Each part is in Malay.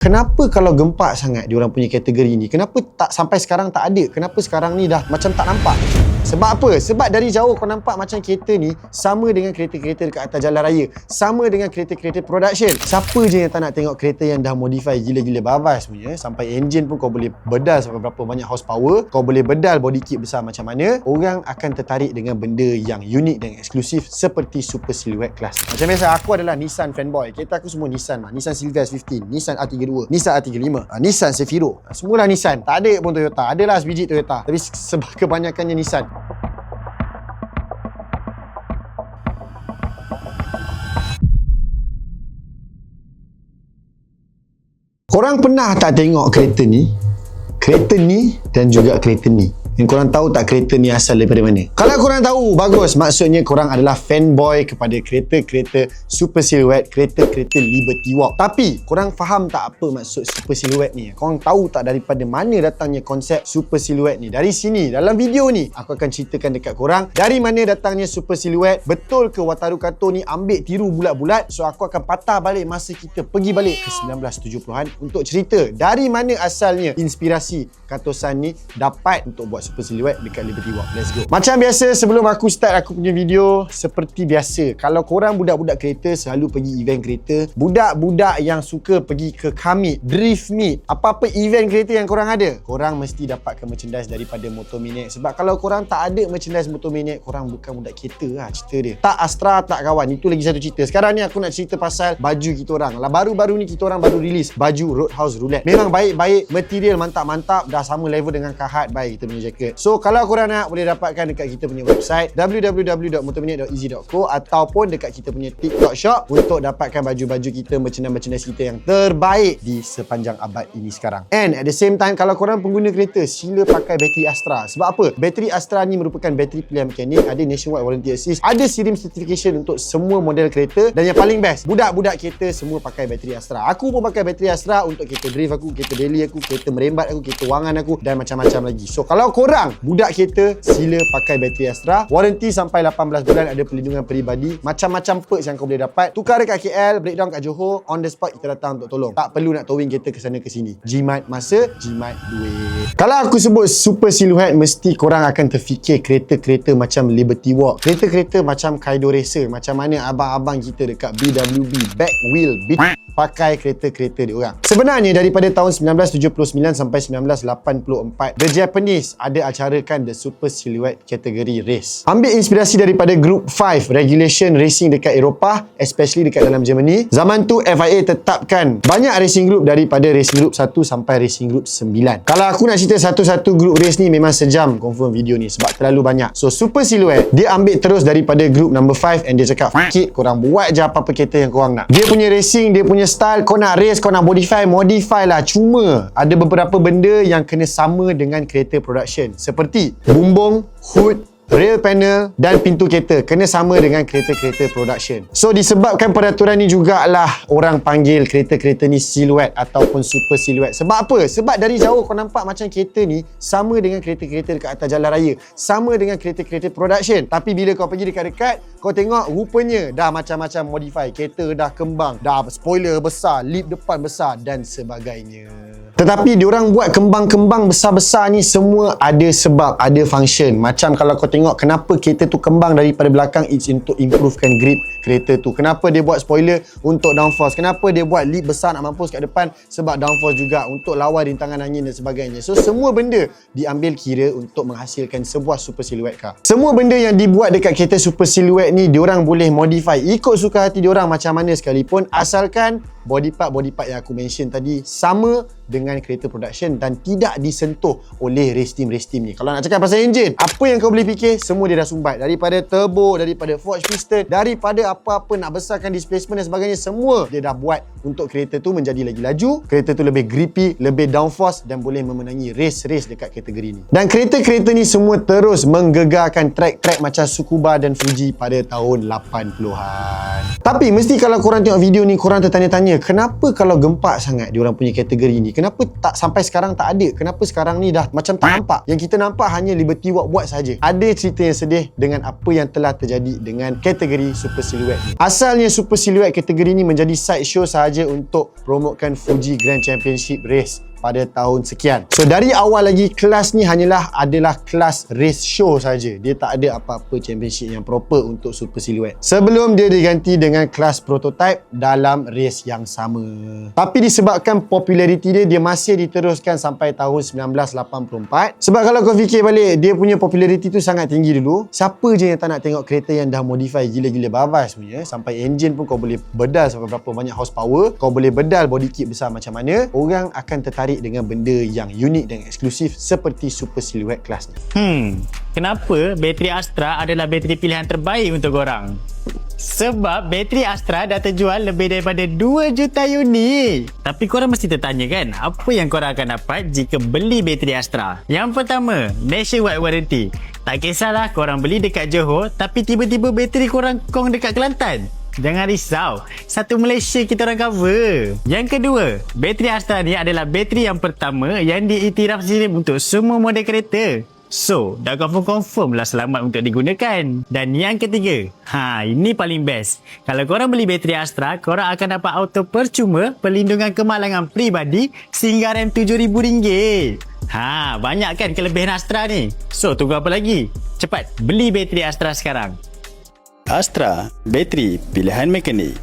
Kenapa kalau gempak sangat diorang punya kategori ni? Kenapa tak sampai sekarang tak ada? Kenapa sekarang ni dah macam tak nampak? Sebab apa? Sebab dari jauh kau nampak macam kereta ni sama dengan kereta-kereta dekat atas jalan raya. Sama dengan kereta-kereta production. Siapa je yang tak nak tengok kereta yang dah modify gila-gila babas punya. Sampai engine pun kau boleh bedal sampai berapa banyak horsepower. Kau boleh bedal body kit besar macam mana. Orang akan tertarik dengan benda yang unik dan eksklusif seperti Super Silhouette Class. Macam biasa, aku adalah Nissan fanboy. Kereta aku semua Nissan lah. Nissan Silvia S15, Nissan R32, Nissan R35, Nissan Sefiro. Semualah Nissan. Tak ada pun Toyota. Adalah sebiji Toyota. Tapi sebab kebanyakannya Nissan. Korang pernah tak tengok kereta ni? Kereta ni dan juga kereta ni. Yang korang tahu tak kereta ni asal daripada mana? Kalau korang tahu, bagus. Maksudnya korang adalah fanboy kepada kereta-kereta Super Silhouette, kereta-kereta Liberty Walk. Tapi, korang faham tak apa maksud Super Silhouette ni? Korang tahu tak daripada mana datangnya konsep Super Silhouette ni? Dari sini, dalam video ni, aku akan ceritakan dekat korang dari mana datangnya Super Silhouette. Betul ke Wataru Kato ni ambil tiru bulat-bulat? So, aku akan patah balik masa kita pergi balik ke 1970-an untuk cerita dari mana asalnya inspirasi Kato-san ni dapat untuk buat Super Silhouette dekat Liberty Walk. Let's go. Macam biasa, sebelum aku start aku punya video, seperti biasa, kalau korang budak-budak kereta selalu pergi event kereta, budak-budak yang suka pergi ke Kamit, Drift Meet, apa-apa event kereta yang korang ada, korang mesti dapatkan merchandise daripada Motor Maniac. Sebab kalau korang tak ada merchandise Motor Maniac, korang bukan budak kereta lah cerita dia. Tak Astra, tak kawan. Itu lagi satu cerita. Sekarang ni aku nak cerita pasal baju kita orang. Lah baru-baru ni kita orang baru release baju Roadhouse Roulette. Memang baik-baik, material mantap-mantap, dah sama level dengan Kahat by kita punya jacket. So kalau korang nak, boleh dapatkan dekat kita punya website www.motormaniac.easy.co ataupun dekat kita punya TikTok shop untuk dapatkan baju-baju kita, merchandise kita yang terbaik di sepanjang abad ini sekarang. And at the same time, kalau korang pengguna kereta, sila pakai bateri Astra. Sebab apa? Bateri Astra ni merupakan bateri pilihan mekanik, ada nationwide warranty assist, ada SIRIM certification untuk semua model kereta, dan yang paling best, budak-budak kereta semua pakai bateri Astra. Aku pun pakai bateri Astra untuk kereta drift aku, kereta daily aku, kereta merembat aku, kereta wangan aku dan macam-macam lagi. So kalau korang budak kereta, sila pakai bateri Astra. Warranty sampai 18 bulan, ada perlindungan peribadi, macam-macam perks yang kau boleh dapat. Tukar dekat KL, breakdown kat Johor, on the spot kita datang untuk tolong. Tak perlu nak towing kereta ke sana ke sini. Jimat masa, jimat duit. Kalau aku sebut Super Silhouette, mesti korang akan terfikir kereta-kereta macam Liberty Walk, kereta-kereta macam Kaido Racer, macam mana abang-abang kita dekat BWB, back wheel pakai kereta-kereta dia orang. Sebenarnya daripada tahun 1979 sampai 1984, The Japanese ada acarakan The Super Silhouette kategori race. Ambil inspirasi daripada Group 5 regulation racing dekat Eropah, especially dekat dalam Germany. Zaman tu FIA tetapkan banyak racing group daripada racing group 1 sampai racing group 9. Kalau aku nak cerita satu-satu group race ni memang sejam confirm video ni sebab terlalu banyak. So Super Silhouette dia ambil terus daripada group number 5 and dia cakap, fuck it, korang buat je apa-apa kereta yang korang nak. Dia punya racing, dia punya style, kau nak race, kau nak modify lah. Cuma ada beberapa benda yang kena sama dengan kereta production, seperti bumbung, hood, rail panel dan pintu kereta kena sama dengan kereta-kereta production. So disebabkan peraturan ni jugalah orang panggil kereta-kereta ni Silhouette ataupun Super Silhouette. Sebab apa? Sebab dari jauh kau nampak macam kereta ni sama dengan kereta-kereta dekat atas jalan raya, sama dengan kereta-kereta production. Tapi bila kau pergi dekat-dekat, kau tengok rupanya dah macam-macam modify. Kereta dah kembang, dah spoiler besar, lip depan besar dan sebagainya. Tetapi diorang buat kembang-kembang besar-besar ni semua ada sebab, ada function. Macam kalau kau tengok kenapa kereta tu kembang daripada belakang, it's untuk improvekan grip kereta tu. Kenapa dia buat spoiler? Untuk downforce. Kenapa dia buat lip besar nak mampus kat depan? Sebab downforce juga, untuk lawan rintangan angin dan sebagainya. So semua benda diambil kira untuk menghasilkan sebuah Super Silhouette car. Semua benda yang dibuat dekat kereta Super Silhouette ni diorang boleh modify ikut suka hati diorang macam mana sekalipun, asalkan body part yang aku mention tadi sama dengan kereta production dan tidak disentuh oleh race team ni. Kalau nak cakap pasal engine, apa yang kau boleh fikir, semua dia dah sumbat. Daripada turbo, daripada forged piston, daripada apa-apa nak besarkan displacement dan sebagainya, semua dia dah buat untuk kereta tu menjadi lagi laju, kereta tu lebih grippy, lebih downforce dan boleh memenangi race-race dekat kategori ni. Dan kereta-kereta ni semua terus menggegarkan track-track macam Tsukuba dan Fuji pada tahun 80-an. Tapi mesti kalau korang tengok video ni, korang tertanya-tanya, kenapa kalau gempak sangat diorang punya kategori ni? Kenapa tak sampai sekarang tak ada? Kenapa sekarang ni dah macam tak nampak? Yang kita nampak hanya Liberty Walk buat saja. Ada cerita yang sedih dengan apa yang telah terjadi dengan kategori Super Silhouette ni. Asalnya Super Silhouette kategori ni menjadi side show sahaja untuk promotekan Fuji Grand Championship Race pada tahun sekian. So dari awal lagi kelas ni adalah kelas race show saja. Dia tak ada apa-apa championship yang proper untuk Super Silhouette. Sebelum dia diganti dengan kelas prototype dalam race yang sama. Tapi disebabkan populariti dia masih diteruskan sampai tahun 1984. Sebab kalau kau fikir balik, dia punya populariti tu sangat tinggi dulu. Siapa je yang tak nak tengok kereta yang dah modify gila-gila babas punya, sampai engine pun kau boleh bedal sampai berapa banyak horsepower, kau boleh bedal body kit besar macam mana. Orang akan tertarik dengan benda yang unik dan eksklusif seperti Super Silhouette kelas ni. Kenapa bateri Astra adalah bateri pilihan terbaik untuk korang? Sebab bateri Astra dah terjual lebih daripada 2 juta unit. Tapi korang mesti tertanya kan, apa yang korang akan dapat jika beli bateri Astra? Yang pertama, nationwide warranty. Tak kisahlah korang beli dekat Johor tapi tiba-tiba bateri korang kong dekat Kelantan. Jangan risau, satu Malaysia kita orang cover. Yang kedua, bateri Astra ni adalah bateri yang pertama yang diiktiraf sendiri untuk semua model kereta. So, dah confirm lah selamat untuk digunakan. Dan yang ketiga, ini paling best. Kalau korang beli bateri Astra, korang akan dapat auto percuma, perlindungan kemalangan peribadi sehingga rem RM7,000. Banyak kan kelebihan Astra ni? So, tunggu apa lagi? Cepat, beli bateri Astra sekarang. Astra, bateri pilihan mekanik.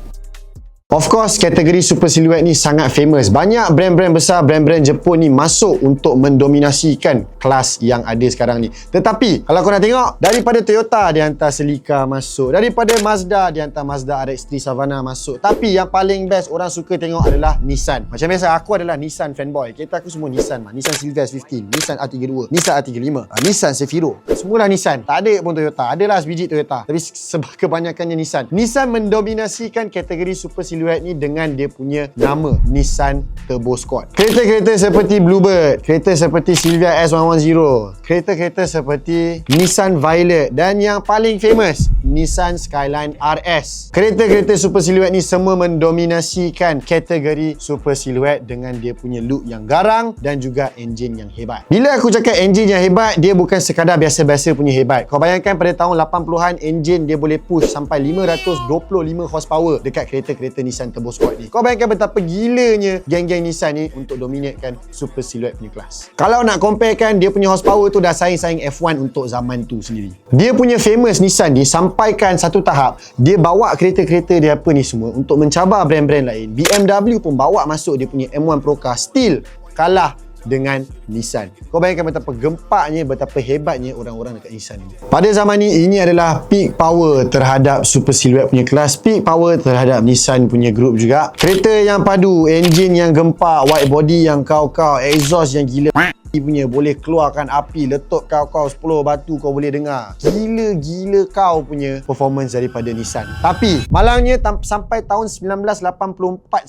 Of course, kategori Super Silhouette ni sangat famous. Banyak brand-brand besar, brand-brand Jepun ni masuk untuk mendominasikan kelas yang ada sekarang ni. Tetapi, kalau korang tengok, daripada Toyota dia hantar Celica masuk. Daripada Mazda dia hantar Mazda RX-3 Savana masuk. Tapi yang paling best orang suka tengok adalah Nissan. Macam biasa, aku adalah Nissan fanboy. Kereta aku semua Nissan. Nissan Silvia S15, Nissan R32, Nissan R35, Nissan Zafiro. Semualah Nissan. Tak ada pun Toyota. Adalah sebiji Toyota. Tapi sebab kebanyakannya Nissan. Nissan mendominasikan kategori Super Silhouette ni dengan dia punya nama Nissan Turbo Squad. Kereta-kereta seperti Bluebird, kereta seperti Silvia S110, kereta-kereta seperti Nissan Violet dan yang paling famous Nissan Skyline RS. Kereta-kereta Super Silhouette ni semua mendominasikan kategori Super Silhouette dengan dia punya look yang garang dan juga enjin yang hebat. Bila aku cakap enjin yang hebat, dia bukan sekadar biasa-biasa punya hebat. Kau bayangkan pada tahun 80-an enjin dia boleh push sampai 525 horsepower dekat kereta-kereta Nissan Turbo Squad ni. Kau bayangkan betapa gilanya geng-geng Nissan ni untuk dominatekan Super Silhouette punya kelas. Kalau nak comparekan, dia punya horsepower tu dah saing-saing F1 untuk zaman tu sendiri. Dia punya famous Nissan ni sampaikan satu tahap, dia bawa kereta-kereta dia apa ni semua untuk mencabar brand-brand lain. BMW pun bawa masuk dia punya M1 Procar, still kalah dengan Nissan. Kau bayangkan betapa gempaknya, betapa hebatnya orang-orang dekat Nissan ni. Pada zaman ni, ini adalah peak power terhadap Super Silhouette punya kelas, peak power terhadap Nissan punya group juga. Kereta yang padu, enjin yang gempak, wide body yang kau-kau, exhaust yang gila punya, boleh keluarkan api, letup kau 10 batu kau boleh dengar. Gila-gila kau punya performance daripada Nissan. Tapi malangnya sampai tahun 1984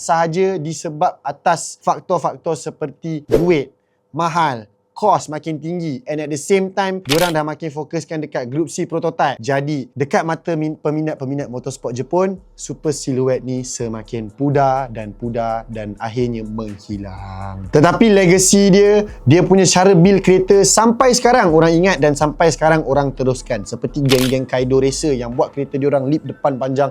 sahaja disebab atas faktor-faktor seperti duit mahal, kos makin tinggi, and at the same time diorang dah makin fokuskan dekat Group C prototype. Jadi dekat mata peminat-peminat motorsport Jepun, Super Silhouette ni semakin pudar dan akhirnya menghilang. Tetapi legacy dia punya cara build kereta sampai sekarang orang ingat dan sampai sekarang orang teruskan. Seperti geng-geng Kaido Racer yang buat kereta diorang lip depan panjang,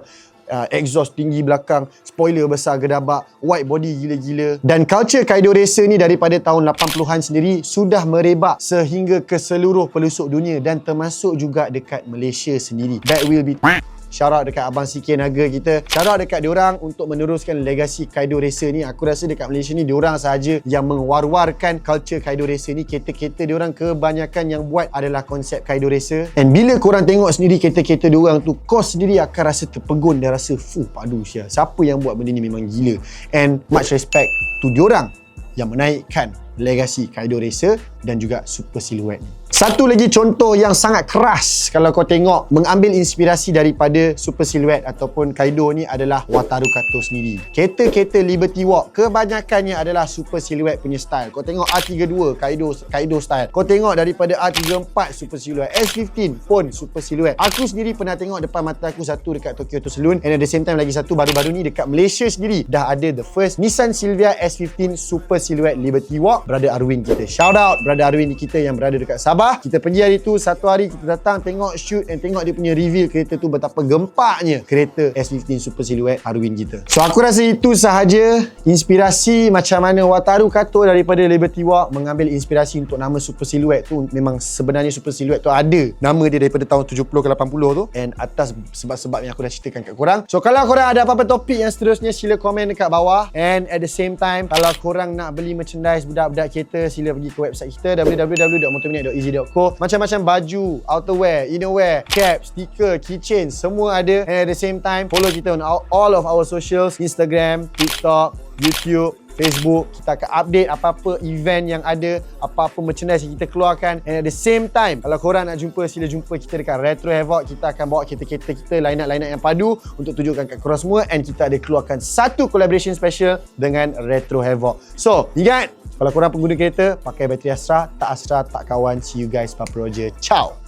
exhaust tinggi belakang, spoiler besar gedabak, wide body gila-gila. Dan culture Kaido Racer ni daripada tahun 80-an sendiri sudah merebak sehingga ke seluruh pelosok dunia dan termasuk juga dekat Malaysia sendiri. That will be shout out dekat Abang Sikit Naga kita. Shout out dekat diorang untuk meneruskan legasi Kaido Racer ni. Aku rasa dekat Malaysia ni diorang sahaja yang mengwar-warkan culture Kaido Racer ni. Kereta-kereta diorang kebanyakan yang buat adalah konsep Kaido Racer. And bila korang tengok sendiri kereta-kereta diorang tu, kau sendiri akan rasa terpegun dan rasa padu Syah. Siapa yang buat benda ni memang gila. And much respect to diorang yang menaikkan legasi Kaido Racer dan juga Super Silhouette ni. Satu lagi contoh yang sangat keras kalau kau tengok mengambil inspirasi daripada Super Silhouette ataupun Kaido ni adalah Wataru Kato sendiri. Kereta-kereta Liberty Walk kebanyakannya adalah Super Silhouette punya style. Kau tengok R32 Kaido style. Kau tengok daripada R34 Super Silhouette, S15 pun Super Silhouette. Aku sendiri pernah tengok depan mata aku satu dekat Tokyo Auto Saloon, and at the same time lagi satu baru-baru ni dekat Malaysia sendiri dah ada the first Nissan Silvia S15 Super Silhouette Liberty Walk. Brother Arwin kita, shout out Brother Arwin kita yang berada dekat Sabah. Kita pergi hari tu, satu hari kita datang tengok shoot and tengok dia punya reveal kereta tu, betapa gempaknya kereta S15 Super Silhouette Arwin kita. So aku rasa itu sahaja inspirasi macam mana Wataru Kato daripada Liberty Walk mengambil inspirasi untuk nama Super Silhouette tu. Memang sebenarnya Super Silhouette tu ada nama dia daripada tahun 70 ke 80 tu, and atas sebab-sebab yang aku dah ceritakan kat korang. So kalau korang ada apa-apa topik yang seterusnya, sila komen dekat bawah. And at the same time, kalau korang nak beli merchandise budak-budak kereta, sila pergi ke website kita www.motomaniac.easy.co. Macam-macam baju, outerwear, innerwear, cap, stiker, keychain, semua ada. And at the same time, follow kita on all of our socials, Instagram, TikTok, YouTube, Facebook. Kita akan update apa-apa event yang ada, apa-apa merchandise yang kita keluarkan. And at the same time, kalau korang nak jumpa, sila jumpa kita dekat Retro Havoc. Kita akan bawa kereta-kereta kita, line-up yang padu untuk tunjukkan kat korang semua. And kita ada keluarkan satu collaboration special dengan Retro Havoc. So, ingat, kalau korang pengguna kereta, pakai bateri Astra. Tak Astra, tak kawan. See you guys, Papa Roger. Ciao.